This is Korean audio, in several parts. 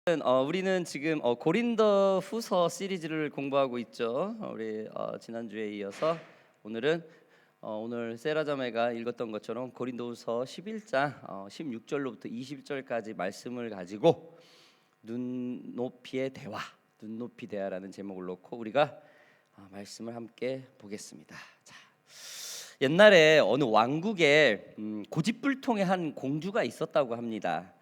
우리는 지금 고린도후서 시리즈를 공부하고 있죠. 우리 지난주에 이어서 오늘은 오늘 세라자매가 읽었던 것처럼 고린도후서 11장 16절로부터 20절까지 말씀을 가지고 눈높이의 대화, 눈높이 대화라는 제목을 놓고 우리가 말씀을 함께 보겠습니다. 자, 옛날에 어느 왕국에 고집불통의 한 공주가 있었다고 합니다.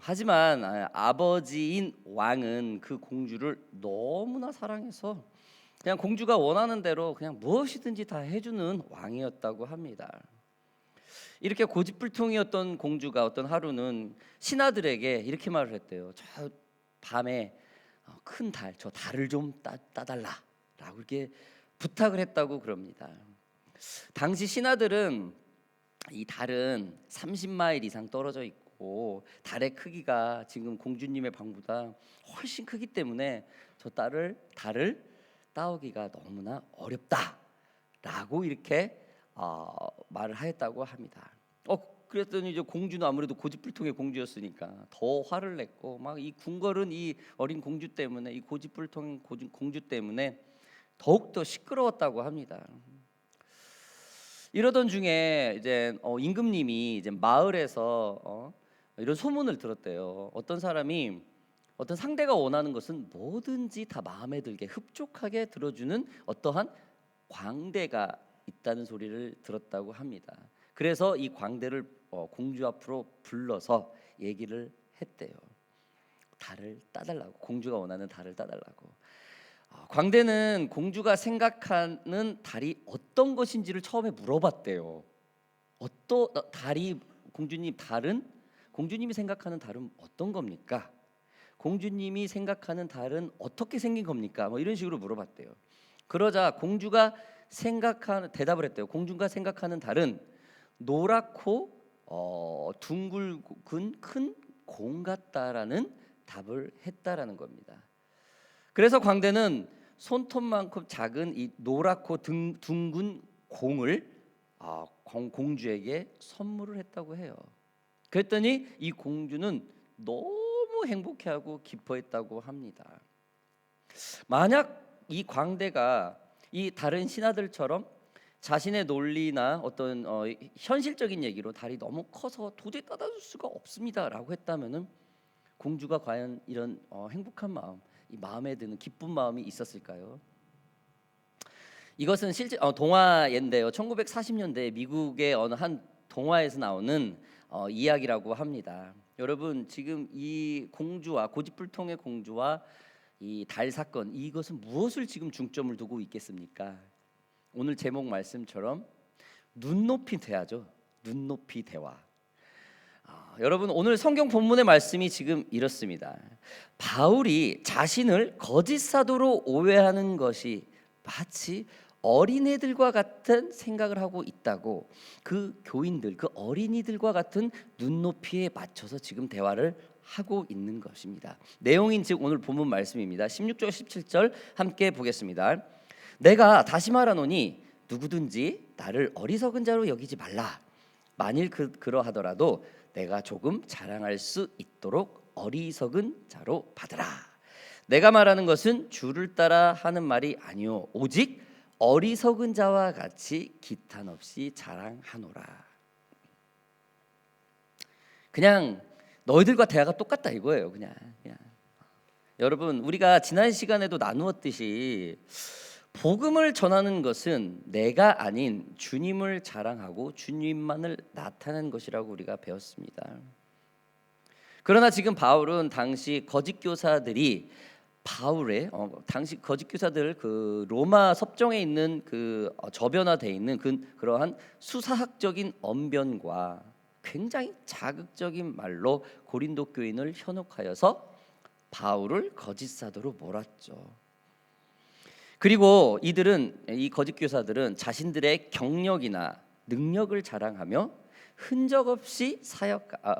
하지만 아버지인 왕은 그 공주를 너무나 사랑해서 그냥 공주가 원하는 대로 그냥 무엇이든지 다 해주는 왕이었다고 합니다. 이렇게 고집불통이었던 공주가 어떤 하루는 신하들에게 이렇게 말을 했대요. 저 밤에 큰 달, 저 달을 좀 따달라라고 이렇게 부탁을 했다고 그럽니다. 당시 신하들은 이 달은 30마일 이상 떨어져 있고 달의 크기가 지금 공주님의 방보다 훨씬 크기 때문에 저 달을 따오기가 너무나 어렵다라고 이렇게 말을 하였다고 합니다. 그랬더니 이제 공주는 아무래도 고집불통의 공주였으니까 더 화를 냈고 막 이 궁궐은 이 어린 공주 때문에 이 고집불통 공주 때문에 더욱더 시끄러웠다고 합니다. 이러던 중에 이제 임금님이 이제 마을에서 이런 소문을 들었대요. 어떤 사람이 어떤 상대가 원하는 것은 뭐든지 다 마음에 들게 흡족하게 들어주는 어떠한 광대가 있다는 소리를 들었다고 합니다. 그래서 이 광대를 공주 앞으로 불러서 얘기를 했대요. 달을 따달라고, 공주가 원하는 달을 따달라고. 광대는 공주가 생각하는 달이 어떤 것인지를 처음에 물어봤대요. 달이 공주님이 생각하는 달은 어떤 겁니까? 공주님이 생각하는 달은 어떻게 생긴 겁니까? 뭐 이런 식으로 물어봤대요. 그러자 공주가 대답을 했대요. 공주가 생각하는 달은 노랗고 둥글군 큰 공 같다라는 답을 했다라는 겁니다. 그래서 광대는 손톱만큼 작은 이 노랗고 둥근 공을 공주에게 선물을 했다고 해요. 그랬더니 이 공주는 너무 행복해하고 기뻐했다고 합니다. 만약 이 광대가 이 다른 신하들처럼 자신의 논리나 어떤 현실적인 얘기로 달이 너무 커서 도저히 따라줄 수가 없습니다라고 했다면은 공주가 과연 이런 행복한 마음, 이 마음에 드는 기쁜 마음이 있었을까요? 이것은 실제 동화인데요. 1940년대 미국의 어느 한 동화에서 나오는 이야기라고 합니다. 여러분, 지금 이 공주와 고집불통의 공주와 이 달 사건, 이것은 무엇을 지금 중점을 두고 있겠습니까? 오늘 제목 말씀처럼 눈높이 대화죠. 눈높이 대화. 여러분, 오늘 성경 본문의 말씀이 지금 이렇습니다. 바울이 자신을 거짓 사도로 오해하는 것이 마치 어린애들과 같은 생각을 하고 있다고, 그 교인들, 그 어린이들과 같은 눈높이에 맞춰서 지금 대화를 하고 있는 것입니다. 내용인 즉 오늘 본문 말씀입니다. 16절 17절 함께 보겠습니다. 내가 다시 말하노니 누구든지 나를 어리석은 자로 여기지 말라. 만일 그러하더라도 내가 조금 자랑할 수 있도록 어리석은 자로 받으라. 내가 말하는 것은 주를 따라 하는 말이 아니요 오직 어리석은 자와 같이 기탄 없이 자랑하노라. 그냥 너희들과 대화가 똑같다 이거예요. 그냥. 여러분, 우리가 지난 시간에도 나누었듯이 복음을 전하는 것은 내가 아닌 주님을 자랑하고 주님만을 나타내는 것이라고 우리가 배웠습니다. 그러나 지금 바울은 당시 거짓 교사들이 당시 거짓 교사들 그 로마 섭정에 있는 그 저변화되어 있는 그러한 수사학적인 언변과 굉장히 자극적인 말로 고린도 교인을 현혹하여서 바울을 거짓 사도로 몰았죠. 그리고 이 거짓 교사들은 자신들의 경력이나 능력을 자랑하며 흠없이 사역하는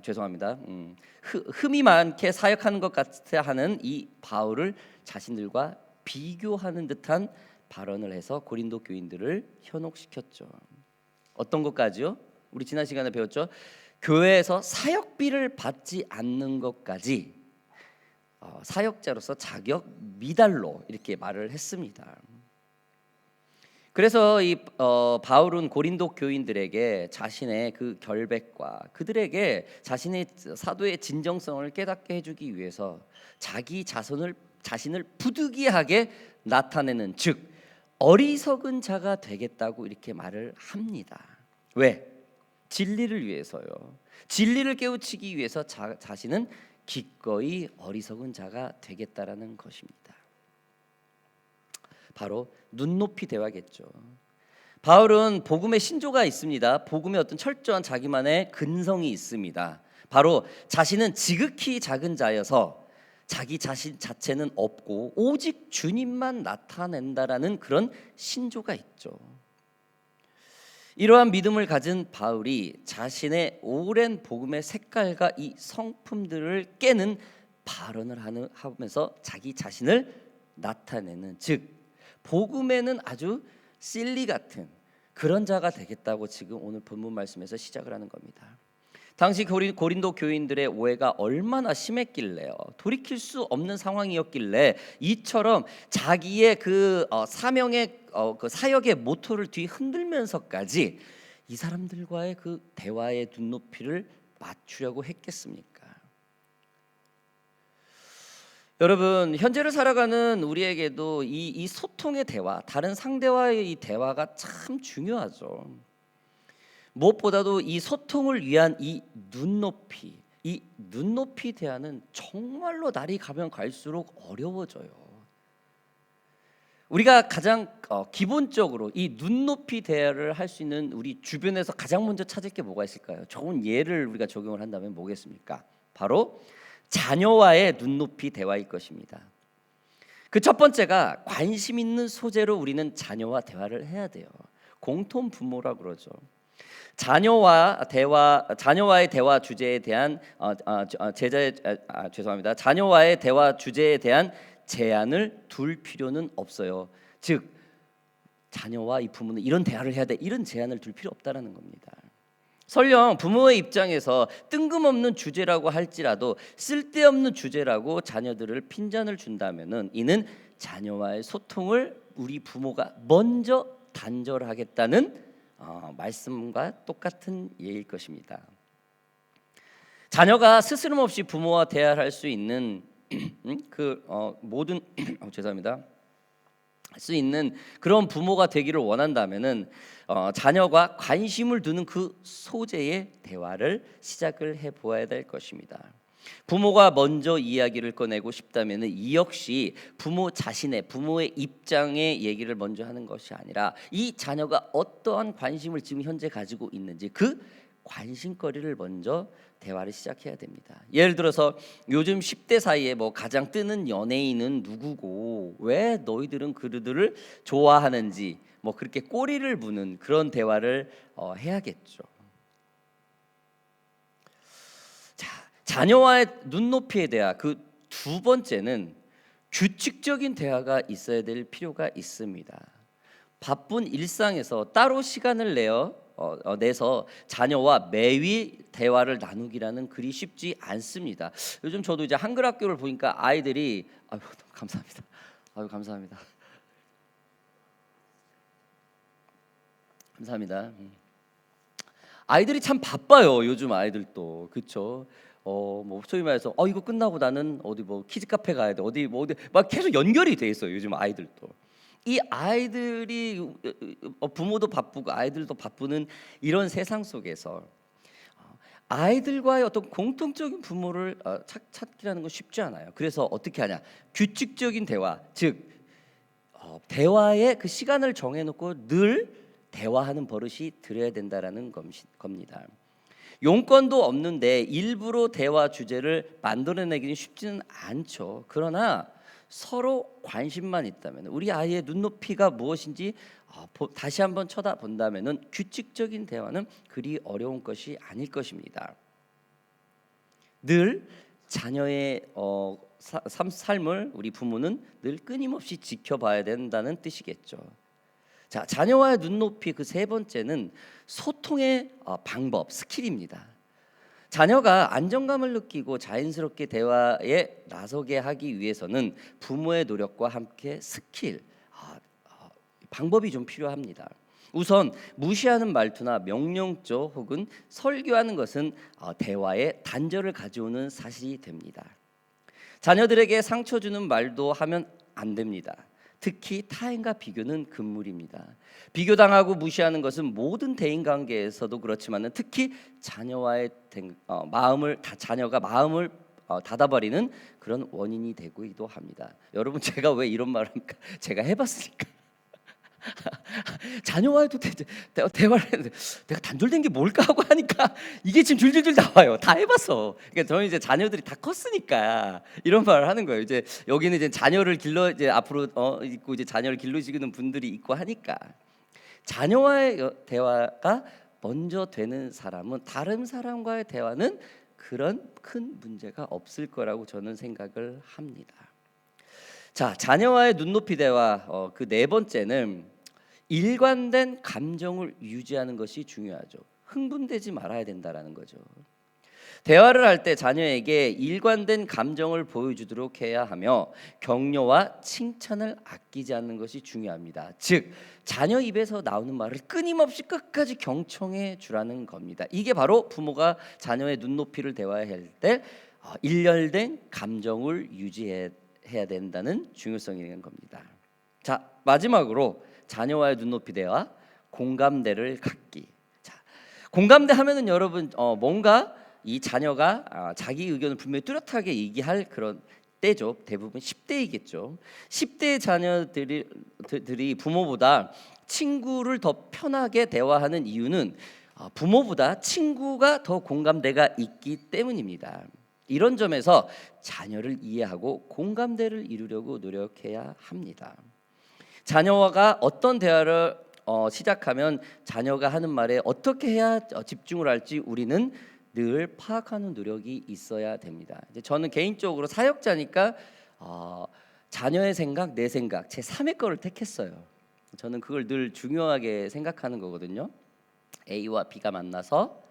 죄송합니다. 흠이 많게 사역하는 것 같아 하는 이 바울을 자신들과 비교하는 듯한 발언을 해서 고린도 교인들을 현혹시켰죠. 어떤 것까지요? 우리 지난 시간에 배웠죠. 교회에서 사역비를 받지 않는 것까지 사역자로서 자격 미달로 이렇게 말을 했습니다. 그래서 이 바울은 고린도 교인들에게 자신의 그 결백과 그들에게 자신의 사도의 진정성을 깨닫게 해주기 위해서 자기 자신을 부득이하게 나타내는, 즉 어리석은 자가 되겠다고 이렇게 말을 합니다. 왜? 진리를 위해서요. 진리를 깨우치기 위해서 자신은 기꺼이 어리석은 자가 되겠다라는 것입니다. 바로 눈높이 대화겠죠. 바울은 복음의 신조가 있습니다. 복음의 어떤 철저한 자기만의 근성이 있습니다. 바로 자신은 지극히 작은 자여서 자기 자신 자체는 없고 오직 주님만 나타낸다라는 그런 신조가 있죠. 이러한 믿음을 가진 바울이 자신의 오랜 복음의 색깔과 이 성품들을 깨는 발언을 하면서 자기 자신을 나타내는, 즉 복음에는 아주 실리 같은 그런 자가 되겠다고 지금 오늘 본문 말씀에서 시작을 하는 겁니다. 당시 고린도 교인들의 오해가 얼마나 심했길래요. 돌이킬 수 없는 상황이었길래 이처럼 자기의 그 사명의 그 사역의 모토를 뒤흔들면서까지 이 사람들과의 그 대화의 눈높이를 맞추려고 했겠습니까? 여러분, 현재를 살아가는 우리에게도 이 소통의 대화, 다른 상대와의 이 대화가 참 중요하죠. 무엇보다도 이 소통을 위한 이 눈높이 대화는 정말로 날이 가면 갈수록 어려워져요. 우리가 가장 기본적으로 이 눈높이 대화를 할 수 있는 우리 주변에서 가장 먼저 찾을 게 뭐가 있을까요? 좋은 예를 우리가 적용을 한다면 뭐겠습니까? 바로 자녀와의 눈높이 대화일 것입니다. 그 첫 번째가 관심 있는 소재로 우리는 자녀와 대화를 해야 돼요. 공통 분모라 그러죠. 자녀와의 대화 주제에 대한 자녀와의 대화 주제에 대한 제한을 둘 필요는 없어요. 즉 자녀와 이 부모는 이런 대화를 해야 돼, 이런 제한을 둘 필요 없다라는 겁니다. 설령 부모의 입장에서 뜬금없는 주제라고 할지라도 쓸데없는 주제라고 자녀들을 핀잔을 준다면은 이는 자녀와의 소통을 우리 부모가 먼저 단절하겠다는 말씀과 똑같은 예일 것입니다. 자녀가 스스럼없이 부모와 대화할 수 있는 모든 할 수 있는 그런 부모가 되기를 원한다면은 자녀가 관심을 두는 그 소재의 대화를 시작을 해 보아야 될 것입니다. 부모가 먼저 이야기를 꺼내고 싶다면은 이 역시 부모의 입장의 얘기를 먼저 하는 것이 아니라 이 자녀가 어떠한 관심을 지금 현재 가지고 있는지 그 관심거리를 먼저 대화를 시작해야 됩니다. 예를 들어서 요즘 10대 사이에 뭐 가장 뜨는 연예인은 누구고 왜 너희들은 그들을 좋아하는지 뭐 그렇게 꼬리를 무는 그런 대화를 해야겠죠. 자, 자녀와의 눈높이에 대화 그 두 번째는 규칙적인 대화가 있어야 될 필요가 있습니다. 바쁜 일상에서 따로 시간을 내서 자녀와 매일 대화를 나누기라는 그리 쉽지 않습니다. 요즘 저도 이제 한글 학교를 보니까 아이들이 감사합니다. 감사합니다. 감사합니다. 아이들이 참 바빠요. 요즘 아이들도 그렇죠. 뭐 소위 말해서 이거 끝나고 나는 어디 뭐 키즈 카페 가야 돼. 어디 막 계속 연결이 돼 있어요. 요즘 아이들도. 이 아이들이 부모도 바쁘고 아이들도 바쁘는 이런 세상 속에서 아이들과의 어떤 공통적인 부모를 찾기라는 건 쉽지 않아요. 그래서 어떻게 하냐? 규칙적인 대화, 즉 대화의 그 시간을 정해놓고 늘 대화하는 버릇이 들어야 된다라는 겁니다. 용건도 없는데 일부러 대화 주제를 만들어내기는 쉽지는 않죠. 그러나 서로 관심만 있다면 우리 아이의 눈높이가 무엇인지 다시 한번 쳐다본다면은 규칙적인 대화는 그리 어려운 것이 아닐 것입니다. 늘 자녀의 삶을 우리 부모는 늘 끊임없이 지켜봐야 된다는 뜻이겠죠. 자, 자녀와의 눈높이 그 세 번째는 소통의 방법, 스킬입니다. 자녀가 안정감을 느끼고 자연스럽게 대화에 나서게 하기 위해서는 부모의 노력과 함께 스킬, 방법이 좀 필요합니다. 우선 무시하는 말투나 명령조 혹은 설교하는 것은 대화에 단절을 가져오는 사실이 됩니다. 자녀들에게 상처 주는 말도 하면 안 됩니다. 특히 타인과 비교는 금물입니다. 비교당하고 무시하는 것은 모든 대인관계에서도 그렇지만 특히 자녀와의 자녀가 마음을 닫아버리는 그런 원인이 되기도 합니다. 여러분, 제가 왜 이런 말을 합니까? 제가 해봤으니까. 자녀와도 대화를 했는데 내가 단절된 게 뭘까 하고 하니까 이게 지금 줄줄줄 나와요. 다 해봤어. 그러니까 저는 이제 자녀들이 다 컸으니까 이런 말을 하는 거예요. 이제 여기는 이제 자녀를 이제 앞으로 있고 이제 자녀를 길러지는 분들이 있고 하니까 자녀와의 대화가 먼저 되는 사람은 다른 사람과의 대화는 그런 큰 문제가 없을 거라고 저는 생각을 합니다. 자, 자녀와의 눈높이 대화 그 네 번째는 일관된 감정을 유지하는 것이 중요하죠. 흥분되지 말아야 된다라는 거죠. 대화를 할 때 자녀에게 일관된 감정을 보여주도록 해야 하며 격려와 칭찬을 아끼지 않는 것이 중요합니다. 즉 자녀 입에서 나오는 말을 끊임없이 끝까지 경청해 주라는 겁니다. 이게 바로 부모가 자녀의 눈높이를 대화할 때 일렬된 감정을 유지해야 된다는 중요성이 있는 겁니다. 자, 마지막으로 자녀와의 눈높이 대화, 공감대를 갖기. 자, 공감대 하면은 여러분 뭔가 이 자녀가 자기 의견을 분명히 뚜렷하게 얘기할 그런 때죠. 대부분 10대이겠죠. 10대 자녀들이 부모보다 친구를 더 편하게 대화하는 이유는 부모보다 친구가 더 공감대가 있기 때문입니다. 이런 점에서 자녀를 이해하고 공감대를 이루려고 노력해야 합니다. 자녀가 어떤 대화를 시작하면 자녀가 하는 말에 어떻게 해야 집중을 할지 우리는 늘 파악하는 노력이 있어야 됩니다. 이제 저는 개인적으로 사역자니까 자녀의 생각, 내 생각, 제 3의 거를 택했어요. 저는 그걸 늘 중요하게 생각하는 거거든요. A와 B가 만나서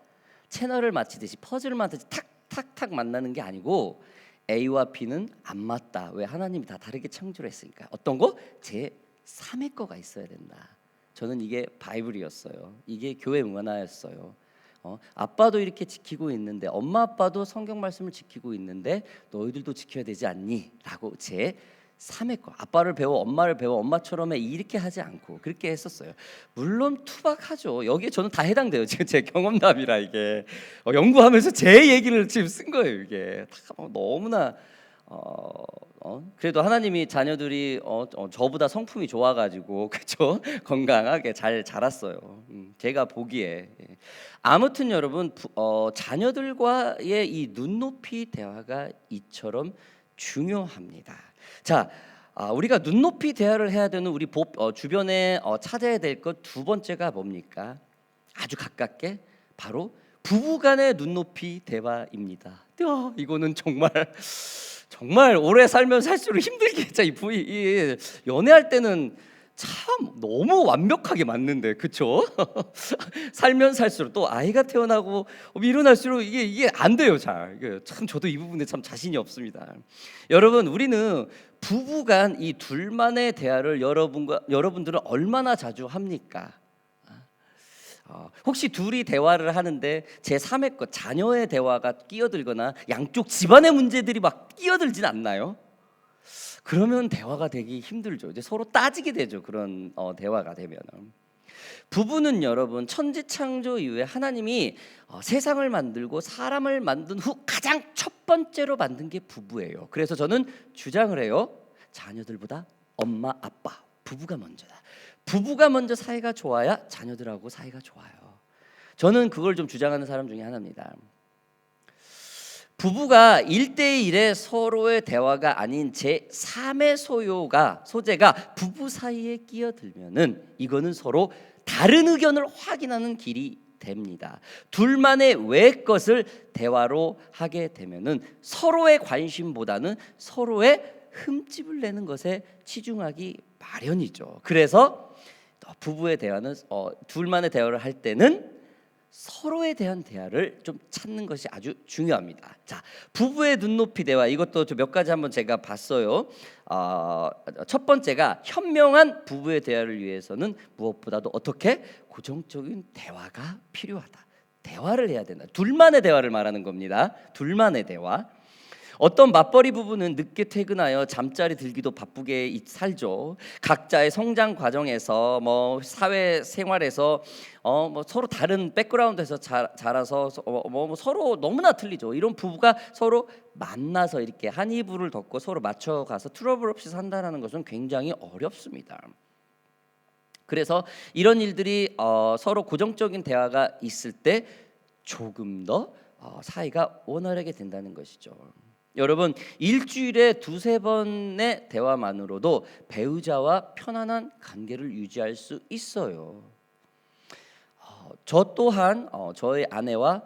채널을 맞히듯이 퍼즐을 맞듯이 탁탁탁 만나는 게 아니고 A와 B는 안 맞다. 왜? 하나님이 다 다르게 창조를 했으니까. 어떤 거? 제 3의 거가 있어야 된다. 저는 이게 바이블이었어요. 이게 교회 문화였어요. 아빠도 이렇게 지키고 있는데 엄마 아빠도 성경 말씀을 지키고 있는데 너희들도 지켜야 되지 않니? 라고 제 3의 거. 아빠를 배워 엄마를 배워 엄마처럼 해 이렇게 하지 않고 그렇게 했었어요. 물론 투박하죠. 여기에 저는 다 해당돼요. 지금 제 경험담이라 이게 연구하면서 제 얘기를 지금 쓴 거예요. 이게 너무나 그래도 하나님이 자녀들이 저보다 성품이 좋아가지고 그렇죠 건강하게 잘 자랐어요. 제가 보기에 아무튼 여러분 자녀들과의 이 눈높이 대화가 이처럼 중요합니다. 자, 우리가 눈높이 대화를 해야 되는 우리 주변에 찾아야 될 것 두 번째가 뭡니까? 아주 가깝게 바로 부부간의 눈높이 대화입니다. 이거는 정말 오래 살면 살수록 힘들게 이 연애할 때는 참 너무 완벽하게 맞는데 그렇죠? 살면 살수록 또 아이가 태어나고 일어날수록 이게 안 돼요. 참 저도 이 부분에 참 자신이 없습니다. 여러분, 우리는 부부간 이 둘만의 대화를 여러분들은 얼마나 자주 합니까? 혹시 둘이 대화를 하는데 제 3의 것 자녀의 대화가 끼어들거나 양쪽 집안의 문제들이 막 끼어들진 않나요? 그러면 대화가 되기 힘들죠. 이제 서로 따지게 되죠. 그런 대화가 되면 부부는 여러분 천지창조 이후에 하나님이 세상을 만들고 사람을 만든 후 가장 첫 번째로 만든 게 부부예요. 그래서 저는 주장을 해요. 자녀들보다 엄마 아빠 부부가 먼저다. 부부가 먼저 사이가 좋아야 자녀들하고 사이가 좋아요. 저는 그걸 좀 주장하는 사람 중에 하나입니다. 부부가 1대1의 서로의 대화가 아닌 제3의 소재가 부부 사이에 끼어들면은 이거는 서로 다른 의견을 확인하는 길이 됩니다. 둘만의 외 것을 대화로 하게 되면은 서로의 관심보다는 서로의 흠집을 내는 것에 치중하기 마련이죠. 그래서 또 부부의 대화는 둘만의 대화를 할 때는 서로에 대한 대화를 좀 찾는 것이 아주 중요합니다. 자, 부부의 눈높이 대화, 이것도 몇 가지 한번 제가 봤어요. 첫 번째가 현명한 부부의 대화를 위해서는 무엇보다도 어떻게 고정적인 대화가 필요하다. 대화를 해야 된다. 둘만의 대화를 말하는 겁니다. 둘만의 대화. 어떤 맞벌이 부부는 늦게 퇴근하여 잠자리 들기도 바쁘게 살죠. 각자의 성장 과정에서 뭐 사회 생활에서 뭐 서로 다른 백그라운드에서 자라서 뭐 서로 너무나 틀리죠. 이런 부부가 서로 만나서 이렇게 한 이불을 덮고 서로 맞춰가서 트러블 없이 산다는 것은 굉장히 어렵습니다. 그래서 이런 일들이 서로 고정적인 대화가 있을 때 조금 더 사이가 원활하게 된다는 것이죠. 여러분, 일주일에 두세 번의 대화만으로도 배우자와 편안한 관계를 유지할 수 있어요. 저 또한 저의 아내와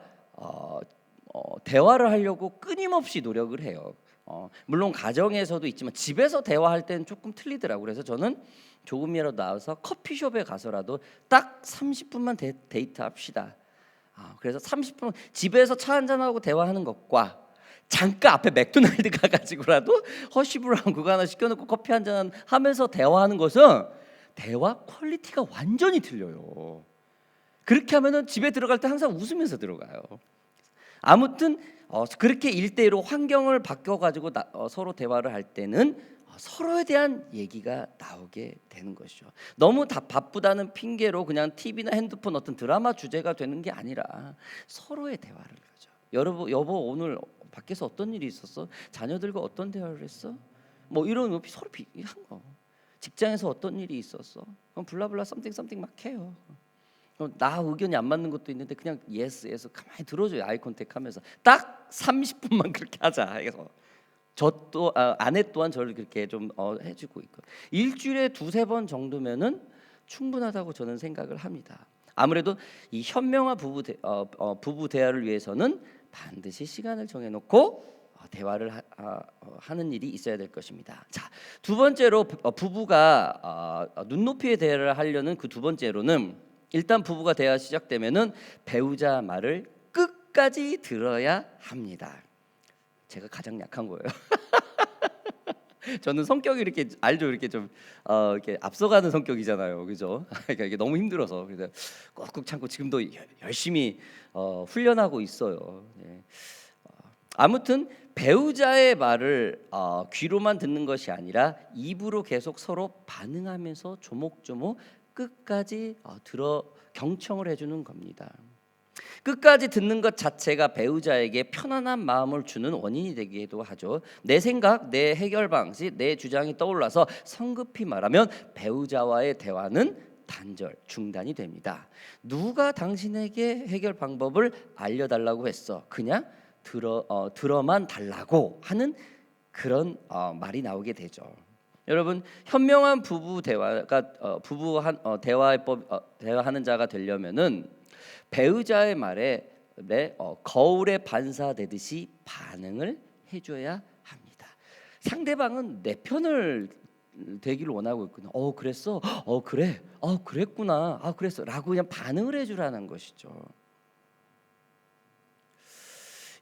대화를 하려고 끊임없이 노력을 해요. 물론 가정에서도 있지만 집에서 대화할 때는 조금 틀리더라고요. 그래서 저는 조금이라도 나와서 커피숍에 가서라도 딱 30분만 데이트합시다. 그래서 30분 집에서 차 한잔하고 대화하는 것과 잠깐 앞에 맥도날드 가가지고라도 허쉬브라운 그거 하나 시켜놓고 커피 한잔 하면서 대화하는 것은 대화 퀄리티가 완전히 틀려요. 그렇게 하면은 집에 들어갈 때 항상 웃으면서 들어가요. 아무튼 그렇게 1대1로 환경을 바꿔가지고 서로 대화를 할 때는 서로에 대한 얘기가 나오게 되는 것이죠. 너무 다 바쁘다는 핑계로 그냥 TV나 핸드폰 어떤 드라마 주제가 되는 게 아니라 서로의 대화를 하죠. 여보 오늘 밖에서 어떤 일이 있었어? 자녀들과 어떤 대화를 했어? 뭐 이런 서로 비한 거. 직장에서 어떤 일이 있었어? 그럼 블라블라 썸띵 막 해요. 나 의견이 안 맞는 것도 있는데 그냥 예스 가만히 들어줘요. 아이 컨택하면서 딱 30분만 그렇게 하자 해서 아내 또한 저를 그렇게 좀 해주고 있고 일주일에 두세 번 정도면은 충분하다고 저는 생각을 합니다. 아무래도 이 현명한 부부 대화를 위해서는 반드시 시간을 정해놓고 대화를 하는 일이 있어야 될 것입니다. 자, 두 번째로 부부가 눈높이의 대화를 하려는 그 두 번째로는 일단 부부가 대화 시작되면은 배우자 말을 끝까지 들어야 합니다. 제가 가장 약한 거예요. 저는 성격이 이렇게 알죠, 이렇게 좀 이렇게 앞서가는 성격이잖아요, 그죠? 그러니까 이게 너무 힘들어서 그래서 꾹꾹 참고 지금도 열심히 훈련하고 있어요. 예. 아무튼 배우자의 말을 귀로만 듣는 것이 아니라 입으로 계속 서로 반응하면서 조목조목 끝까지 들어 경청을 해주는 겁니다. 끝까지 듣는 것 자체가 배우자에게 편안한 마음을 주는 원인이 되기도 하죠. 내 생각, 내 해결 방식, 내 주장이 떠올라서 성급히 말하면 배우자와의 대화는 단절, 중단이 됩니다. 누가 당신에게 해결 방법을 알려달라고 했어? 그냥 들어만 달라고 하는 그런 말이 나오게 되죠. 여러분, 현명한 부부 대화가 대화하는 자가 되려면은 배우자의 말에 거울에 반사되듯이 반응을 해줘야 합니다. 상대방은 내 편을 되기를 원하고 있거든요. 그랬어? 그래? 그랬구나. 그랬어.라고 그냥 반응을 해주라는 것이죠.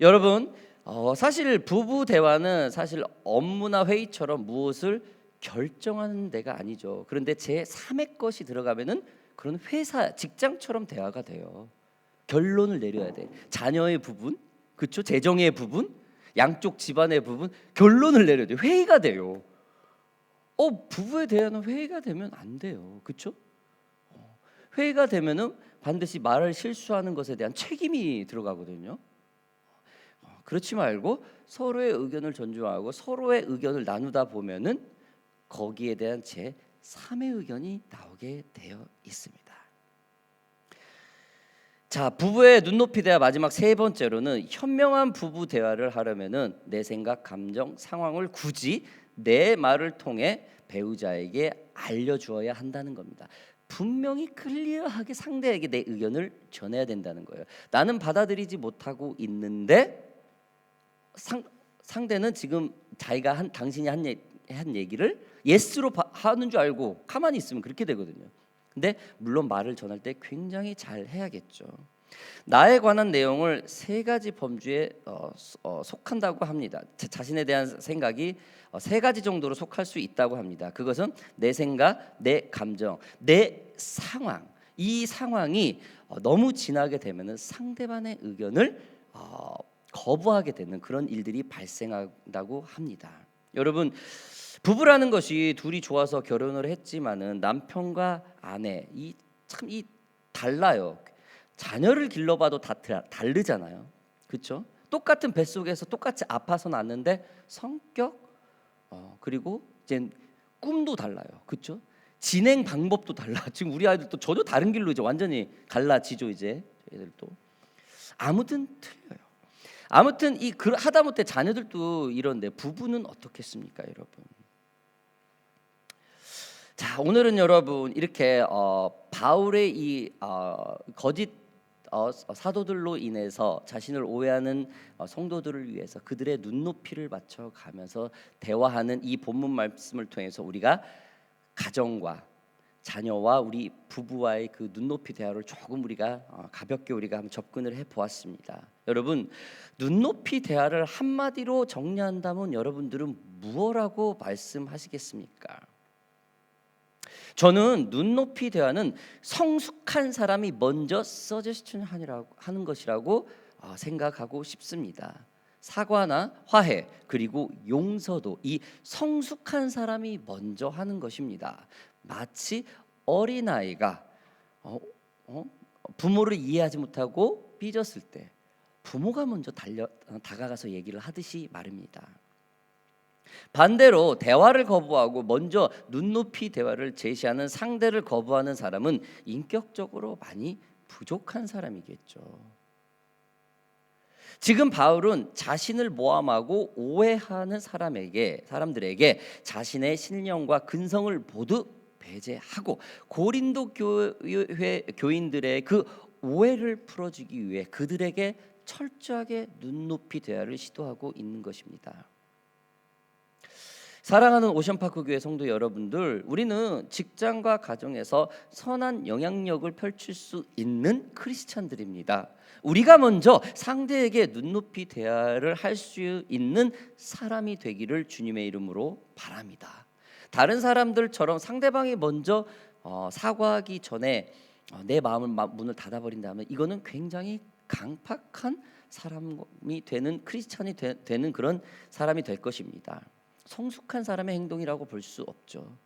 여러분, 사실 부부 대화는 사실 업무나 회의처럼 무엇을 결정하는 데가 아니죠. 그런데 제 3의 것이 들어가면은 그런 회사, 직장처럼 대화가 돼요. 결론을 내려야 돼. 자녀의 부분, 그렇죠? 재정의 부분, 양쪽 집안의 부분, 결론을 내려야 돼. 회의가 돼요. 부부에 대한 회의가 되면 안 돼요. 그렇죠? 회의가 되면은 반드시 말을 실수하는 것에 대한 책임이 들어가거든요. 그렇지 말고 서로의 의견을 존중하고 서로의 의견을 나누다 보면은 거기에 대한 제 3의 의견이 나오게 되어 있습니다. 자, 부부의 눈높이 대화 마지막 세 번째로는 현명한 부부 대화를 하려면은 내 생각, 감정, 상황을 굳이 내 말을 통해 배우자에게 알려주어야 한다는 겁니다. 분명히 클리어하게 상대에게 내 의견을 전해야 된다는 거예요. 나는 받아들이지 못하고 있는데 상대는 지금 당신이 한 얘기를 예스로 하는 줄 알고 가만히 있으면 그렇게 되거든요. 근데 물론 말을 전할 때 굉장히 잘 해야겠죠. 나에 관한 내용을 세 가지 범주에 속한다고 합니다. 자신에 대한 생각이 세 가지 정도로 속할 수 있다고 합니다. 그것은 내 생각, 내 감정, 내 상황. 이 상황이 너무 진하게 되면은 상대방의 의견을 거부하게 되는 그런 일들이 발생한다고 합니다. 여러분, 부부라는 것이 둘이 좋아서 결혼을 했지만은 남편과 아내 이 달라요. 자녀를 길러봐도 다 다르잖아요. 그렇죠? 똑같은 뱃속에서 똑같이 아파서 낳는데 성격 그리고 이제 꿈도 달라요. 그렇죠? 진행 방법도 달라. 지금 우리 아이들도 전혀 다른 길로 이제 완전히 갈라지죠. 이제 애들도 아무튼 틀려요. 아무튼 하다못해 자녀들도 이런데 부부는 어떻겠습니까, 여러분? 자, 오늘은 여러분 이렇게 바울의 이 거짓 사도들로 인해서 자신을 오해하는 성도들을 위해서 그들의 눈높이를 맞춰가면서 대화하는 이 본문 말씀을 통해서 우리가 가정과 자녀와 우리 부부와의 그 눈높이 대화를 조금 우리가 가볍게 우리가 한번 접근을 해보았습니다. 여러분, 눈높이 대화를 한마디로 정리한다면 여러분들은 무엇라고 말씀하시겠습니까? 저는 눈높이 대화는 성숙한 사람이 먼저 서제스션 하는 것이라고 생각하고 싶습니다. 사과나 화해 그리고 용서도 이 성숙한 사람이 먼저 하는 것입니다. 마치 어린아이가 부모를 이해하지 못하고 삐졌을 때 부모가 먼저 다가가서 얘기를 하듯이 말입니다. 반대로 대화를 거부하고 먼저 눈높이 대화를 제시하는 상대를 거부하는 사람은 인격적으로 많이 부족한 사람이겠죠. 지금 바울은 자신을 모함하고 오해하는 사람들에게 자신의 신령과 근성을 모두 배제하고 고린도 교인들의 그 오해를 풀어주기 위해 그들에게 철저하게 눈높이 대화를 시도하고 있는 것입니다. 사랑하는 오션파크 교회 성도 여러분들, 우리는 직장과 가정에서 선한 영향력을 펼칠 수 있는 크리스찬들입니다. 우리가 먼저 상대에게 눈높이 대화를 할 수 있는 사람이 되기를 주님의 이름으로 바랍니다. 다른 사람들처럼 상대방이 먼저 사과하기 전에 내 문을 닫아버린다면 이거는 굉장히 강팍한 사람이 되는 크리스찬이 되는 그런 사람이 될 것입니다. 성숙한 사람의 행동이라고 볼 수 없죠.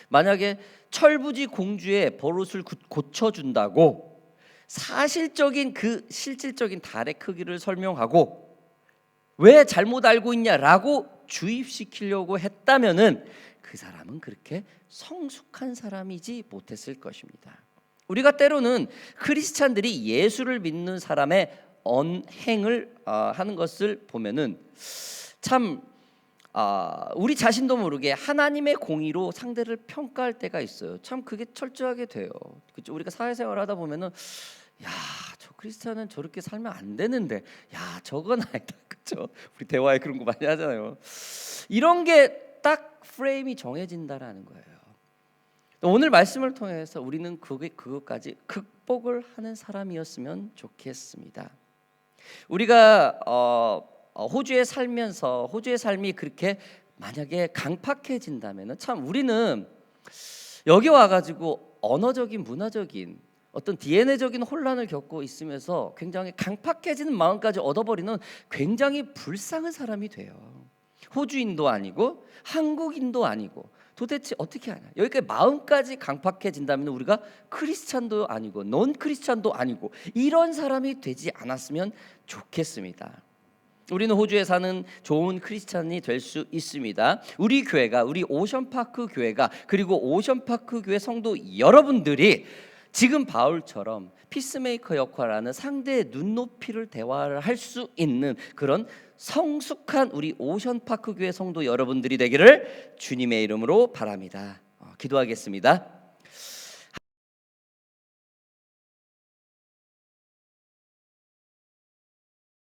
만약에 철부지 공주의 버릇을 고쳐준다고 사실적인 그 실질적인 달의 크기를 설명하고 왜 잘못 알고 있냐라고 주입시키려고 했다면은 그 사람은 그렇게 성숙한 사람이지 못했을 것입니다. 우리가 때로는 크리스찬들이 예수를 믿는 사람의 언행을 하는 것을 보면은 참 우리 자신도 모르게 하나님의 공의로 상대를 평가할 때가 있어요. 참 그게 철저하게 돼요. 그렇죠? 우리가 사회생활 하다 보면은 저 크리스찬은 저렇게 살면 안 되는데 저건 아니다. 그렇죠? 우리 대화에 그런 거 많이 하잖아요. 이런 게 딱 프레임이 정해진다라는 거예요. 오늘 말씀을 통해서 우리는 그것까지 극복을 하는 사람이었으면 좋겠습니다. 우리가 호주에 살면서 호주의 삶이 그렇게 만약에 강팍해진다면 참 우리는 여기 와가지고 언어적인 문화적인 어떤 DNA적인 혼란을 겪고 있으면서 굉장히 강팍해지는 마음까지 얻어버리는 굉장히 불쌍한 사람이 돼요. 호주인도 아니고 한국인도 아니고 도대체 어떻게 하냐. 여기까지 마음까지 강팍해진다면 우리가 크리스찬도 아니고 넌 크리스찬도 아니고 이런 사람이 되지 않았으면 좋겠습니다. 우리는 호주에 사는 좋은 크리스찬이 될 수 있습니다. 우리 교회가 우리 오션파크 교회가 그리고 오션파크 교회 성도 여러분들이 지금 바울처럼 피스메이커 역할하는 상대의 눈높이를 대화를 할 수 있는 그런 성숙한 우리 오션파크 교회 성도 여러분들이 되기를 주님의 이름으로 바랍니다. 기도하겠습니다.